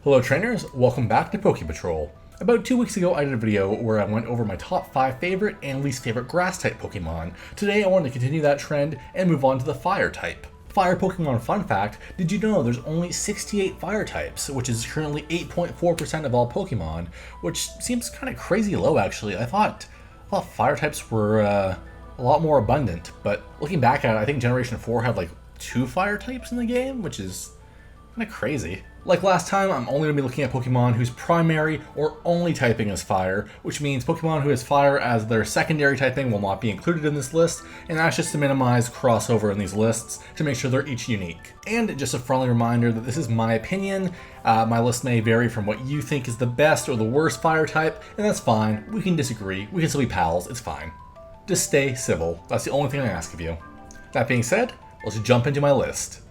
Hello trainers, welcome back to Poke Patrol. About 2 weeks ago I did a video where I went over my top 5 favorite and least favorite grass type Pokemon. Today I wanted to continue that trend and move on to the fire type. Fire Pokemon fun fact, did you know there's only 68 fire types, which is currently 8.4% of all Pokemon, which seems kind of crazy low actually. I thought fire types were a lot more abundant, but looking back at it, I think Generation 4 had like 2 fire types in the game, which is kind of crazy. Like last time, I'm only going to be looking at Pokemon whose primary or only typing is fire, which means Pokemon who has fire as their secondary typing will not be included in this list, and that's just to minimize crossover in these lists to make sure they're each unique. And just a friendly reminder that this is my opinion. My list may vary from what you think is the best or the worst fire type, and that's fine. We can disagree. We can still be pals. It's fine. Just stay civil. That's the only thing I ask of you. That being said, let's jump into my list.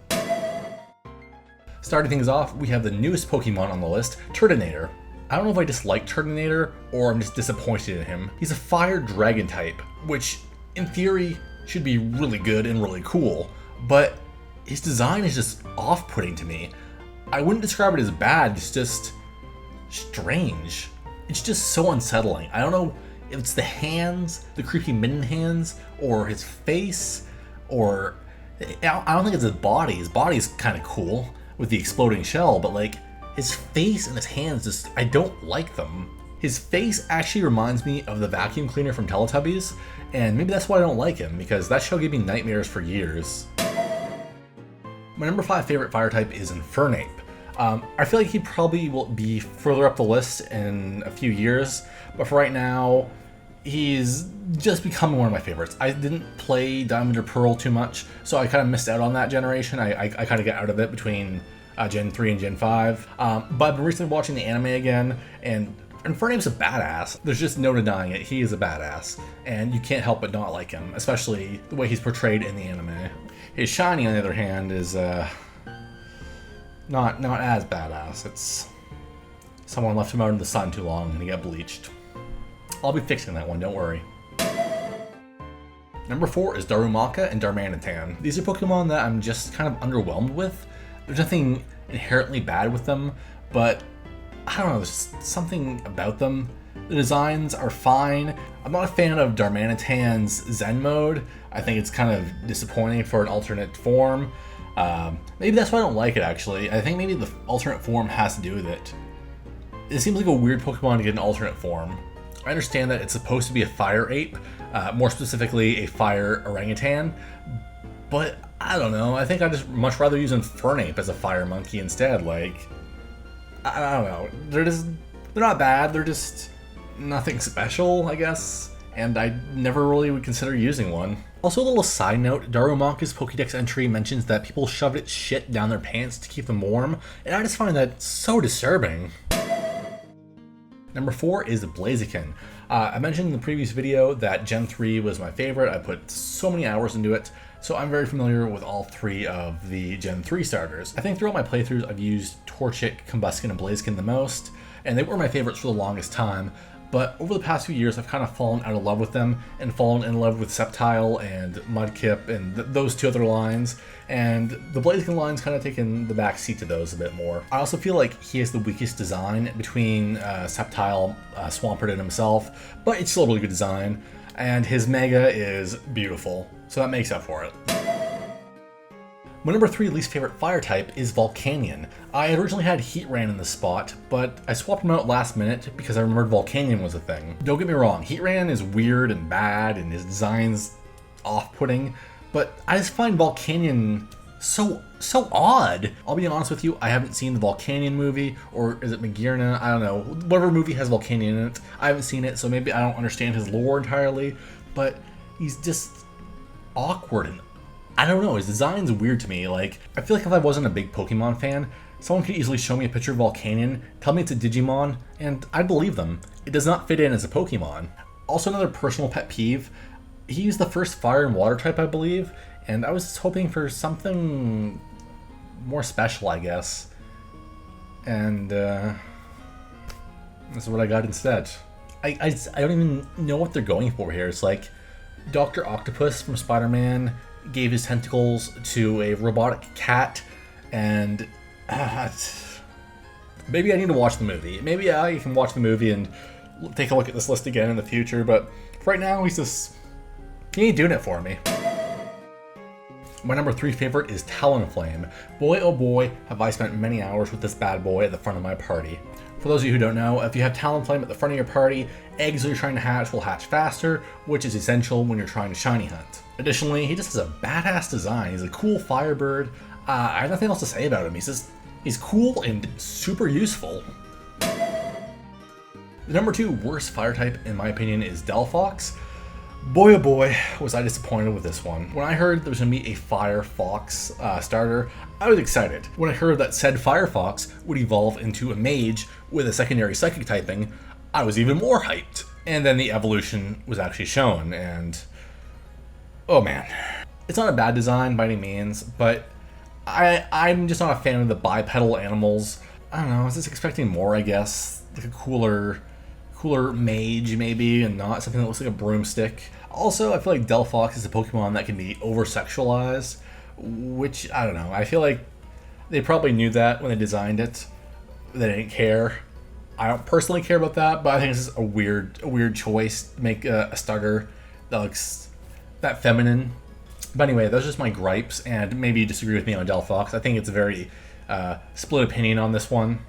Starting things off, we have the newest Pokemon on the list, Turtonator. I don't know if I dislike Turtonator or I'm just disappointed in him. He's a fire dragon type, which in theory should be really good and really cool, but his design is just off-putting to me. I wouldn't describe it as bad, it's just strange. It's just so unsettling. I don't know if it's the hands, the creepy mitten hands, or his face, or I don't think it's his body. His body's kind of cool with the exploding shell, but like his face and his hands just, I don't like them. His face actually reminds me of the vacuum cleaner from Teletubbies, and maybe that's why I don't like him, because that show gave me nightmares for years. My number 5 favorite fire type is Infernape. I feel like he probably will be further up the list in a few years, but for right now, he's just becoming one of my favorites. I didn't play Diamond or Pearl too much, so I kind of missed out on that generation. I kind of got out of it between Gen 3 and Gen 5. But I've been recently watching the anime again, and Infernape's a badass. There's just no denying it. He is a badass, and you can't help but not like him, especially the way he's portrayed in the anime. His shiny, on the other hand, is not as badass. It's someone left him out in the sun too long and he got bleached. I'll be fixing that one, don't worry. Number 4 is Darumaka and Darmanitan. These are Pokemon that I'm just kind of underwhelmed with. There's nothing inherently bad with them, but I don't know, there's something about them. The designs are fine. I'm not a fan of Darmanitan's Zen mode. I think it's kind of disappointing for an alternate form. Maybe that's why I don't like it actually. I think maybe the alternate form has to do with it. It seems like a weird Pokemon to get an alternate form. I understand that it's supposed to be a fire ape, more specifically a fire orangutan, but I don't know, I think I'd just much rather use Infernape as a fire monkey instead. Like, I don't know, they're not bad, they're just nothing special, I guess, and I never really would consider using one. Also, a little side note, Darumaka's Pokédex entry mentions that people shoved its shit down their pants to keep them warm, and I just find that so disturbing. Number 4 is Blaziken. I mentioned in the previous video that Gen 3 was my favorite. I put so many hours into it, so I'm very familiar with all 3 of the Gen 3 starters. I think throughout my playthroughs I've used Torchic, Combusken, and Blaziken the most, and they were my favorites for the longest time, but over the past few years I've kind of fallen out of love with them and fallen in love with Sceptile and Mudkip and those 2 other lines, and the Blaziken line's kind of taken the back seat to those a bit more. I also feel like he has the weakest design between Sceptile, Swampert, and himself, but it's still a really good design, and his Mega is beautiful, so that makes up for it. My number 3 least favorite fire type is Volcanion. I originally had Heatran in this spot, but I swapped him out last minute because I remembered Volcanion was a thing. Don't get me wrong, Heatran is weird and bad and his design's off-putting, but I just find Volcanion so odd. I'll be honest with you, I haven't seen the Volcanion movie, or is it Magirna? I don't know. Whatever movie has Volcanion in it, I haven't seen it, so maybe I don't understand his lore entirely, but he's just awkward and I don't know, his design's weird to me. Like, I feel like if I wasn't a big Pokemon fan, someone could easily show me a picture of Volcanion, tell me it's a Digimon, and I'd believe them. It does not fit in as a Pokemon. Also, another personal pet peeve, he used the first fire and water type, I believe, and I was hoping for something more special, I guess. And that's what I got instead. I don't even know what they're going for here. It's like Dr. Octopus from Spider-Man gave his tentacles to a robotic cat, and it's Maybe I need to watch the movie. Maybe I can watch the movie and take a look at this list again in the future, but right now he ain't doing it for me. My number 3 favorite is Talonflame. Boy oh boy, have I spent many hours with this bad boy at the front of my party. For those of you who don't know, if you have Talonflame at the front of your party, eggs that you're trying to hatch will hatch faster, which is essential when you're trying to shiny hunt. Additionally, he just has a badass design. He's a cool firebird. I have nothing else to say about him. He's cool and super useful. The number 2 worst fire type, in my opinion, is Delphox. Boy oh boy, was I disappointed with this one. When I heard there was going to be a Firefox starter, I was excited. When I heard that said Firefox would evolve into a mage with a secondary psychic typing, I was even more hyped. And then the evolution was actually shown, and oh man. It's not a bad design by any means, but I'm just not a fan of the bipedal animals. I don't know, I was just expecting more, I guess. Like a cooler mage maybe, and not something that looks like a broomstick. Also, I feel like Delphox is a Pokemon that can be over-sexualized, which, I don't know, I feel like they probably knew that when they designed it. They didn't care. I don't personally care about that, but I think this is a weird choice to make a starter that looks that feminine. But anyway, those are just my gripes, and maybe you disagree with me on Delphox. I think it's a very split opinion on this one.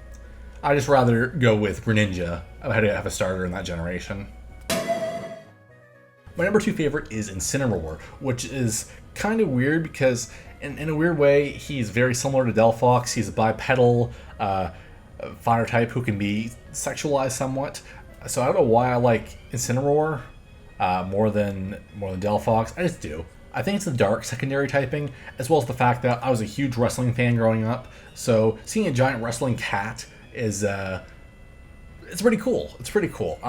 I'd just rather go with Greninja. I had to have a starter in that generation. My number 2 favorite is Incineroar, which is kind of weird because in a weird way, he's very similar to Delphox. He's a bipedal fire type who can be sexualized somewhat. So I don't know why I like Incineroar more than Delphox. I just do. I think it's the dark secondary typing, as well as the fact that I was a huge wrestling fan growing up. So seeing a giant wrestling cat is it's pretty cool. It's pretty cool.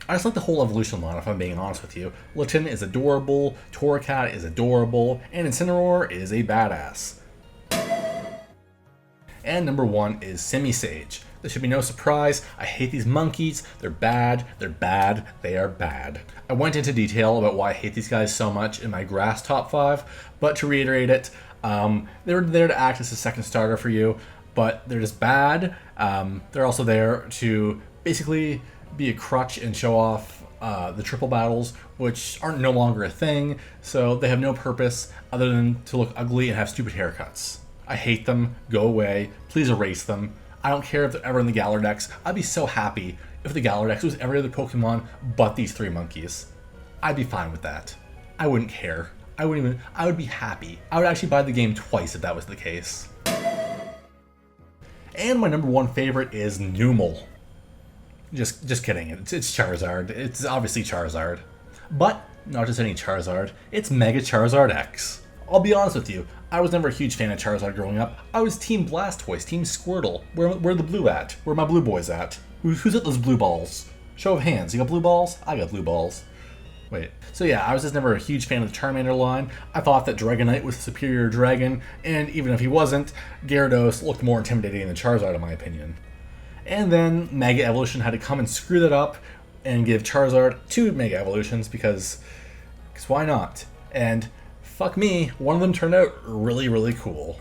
I just like the whole evolution line, if I'm being honest with you. Litten is adorable, Torracat is adorable, and Incineroar is a badass. And number 1 is Simisear. This should be no surprise. I hate these monkeys. They're bad. They're bad. They are bad. I went into detail about why I hate these guys so much in my grass top 5, but to reiterate it, they're there to act as a second starter for you, but they're just bad. They're also there to basically be a crutch and show off the triple battles, which aren't no longer a thing, so they have no purpose other than to look ugly and have stupid haircuts. I hate them. Go away. Please erase them. I don't care if they're ever in the Galar Dex. I'd be so happy if the Galar Dex was every other Pokemon but these 3 monkeys. I'd be fine with that. I wouldn't care. I would be happy. I would actually buy the game twice if that was the case. And my number 1 favorite is Numel. Just kidding. It's Charizard. It's obviously Charizard. But not just any Charizard. It's Mega Charizard X. I'll be honest with you. I was never a huge fan of Charizard growing up. I was Team Blastoise, Team Squirtle. Where the blue at? Where my blue boys at? Who's at those blue balls? Show of hands. You got blue balls? I got blue balls. Wait. So yeah, I was just never a huge fan of the Charmander line. I thought that Dragonite was the superior dragon, and even if he wasn't, Gyarados looked more intimidating than Charizard in my opinion. And then Mega Evolution had to come and screw that up and give Charizard 2 Mega Evolutions because why not? And fuck me, one of them turned out really cool.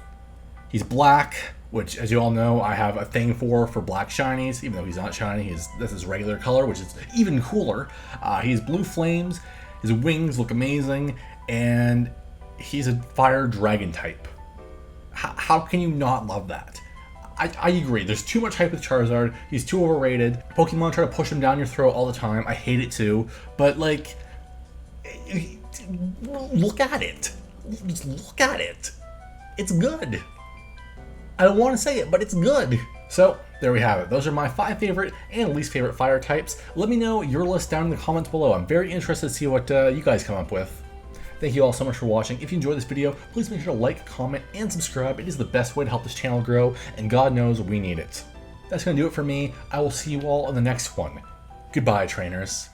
He's black, which as you all know, I have a thing for black shinies, even though he's not shiny, this is regular color, which is even cooler. He's blue flames, his wings look amazing, and he's a fire dragon type. How can you not love that? I agree, there's too much hype with Charizard, he's too overrated, Pokemon try to push him down your throat all the time, I hate it too, but like, look at it. Just look at it. It's good. I don't want to say it, but it's good. So, there we have it. Those are my 5 favorite and least favorite fire types. Let me know your list down in the comments below. I'm very interested to see what you guys come up with. Thank you all so much for watching. If you enjoyed this video, please make sure to like, comment, and subscribe. It is the best way to help this channel grow, and God knows we need it. That's going to do it for me. I will see you all in the next one. Goodbye, trainers.